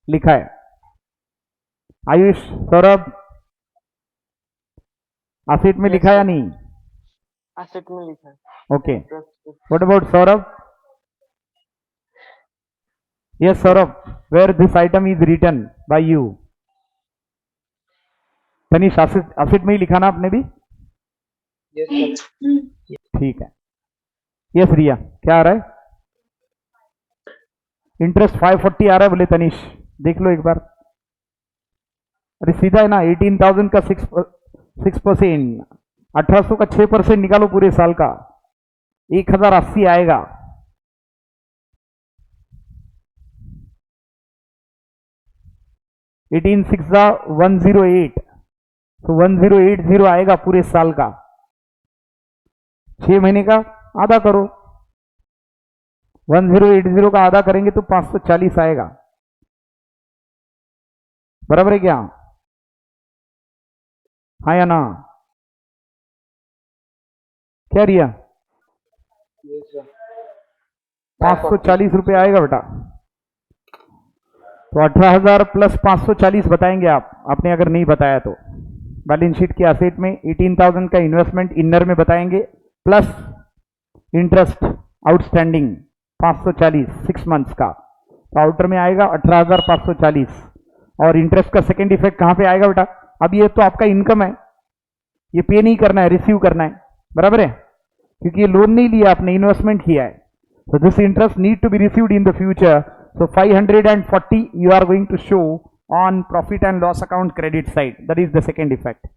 Speaker 1: लिखा है। आयुष, सौरभ, असेट में लिखा है या नहीं?
Speaker 3: Asset में लिखा है।
Speaker 1: Okay,
Speaker 3: Interest.
Speaker 1: What about Saurabh? Yes Saurabh, where this item is written by you? Tanish, asset में ही लिखा ना आपने भी?
Speaker 2: Yes, sir.
Speaker 1: ठीक है। यस रिया, क्या आ रहा है? इंटरेस्ट 540 आ रहा है बोले तनीश, देख लो एक बार। अरे सीधा है ना, 18,000 का 6%, 1800 का 6% निकालो पूरे साल का, 1,080 आएगा। एटीन 6 108, तो 1080 आएगा पूरे साल का। 6 महीने का आधा करो, 1080 का आधा करेंगे तो 540 आएगा, बराबर है क्या? हाँ या ना? क्या रिया?
Speaker 2: Yes, sir.
Speaker 1: 540 रुपये आएगा बेटा। तो 18,000 प्लस 540 बताएंगे आप, आपने अगर नहीं बताया तो। बैलेंस शीट के असेट में 18,000 का इन्वेस्टमेंट इनर में बताएंगे, प्लस इंटरेस्ट आउटस्टैंडिंग 540 6 मंथ्स का, तो आउटर में आएगा 18,540। और इंटरेस्ट का सेकेंड इफेक्ट कहां पे आएगा बेटा? अब ये तो आपका इनकम है, ये पे नहीं करना है, रिसीव करना है, बराबर है, क्योंकि ये लोन नहीं लिया आपने, इन्वेस्टमेंट किया है। So this interest need to be received in the future. So 540 you are going to show on profit and loss account credit side. That is the second effect.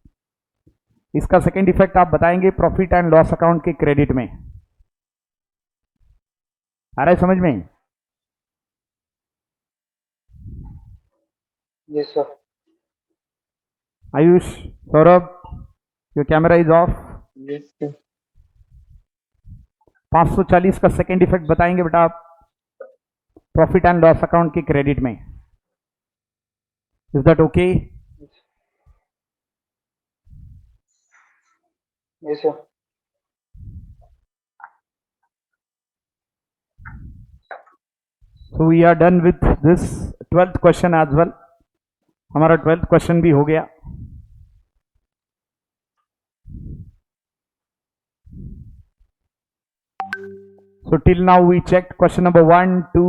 Speaker 1: इसका सेकेंड इफेक्ट आप बताएंगे profit and loss account के credit में। आ रहा है समझ में?
Speaker 2: Yes, sir.
Speaker 1: Ayush, Saurabh, your camera is off.
Speaker 3: Yes, sir.
Speaker 1: 540 का सेकेंड इफेक्ट बताएंगे बेटा आप प्रॉफिट एंड लॉस अकाउंट के क्रेडिट में। Is that okay?
Speaker 2: Yes, sir.
Speaker 1: So we are done with this 12th question as well. हमारा 12th क्वेश्चन भी हो गया। So till now we checked question number 1, 2,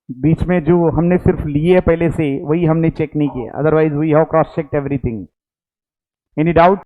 Speaker 1: बीच में जो हमने सिर्फ लिए पहले से वही हमने चेक नहीं किया, otherwise we have cross checked everything. Any doubt?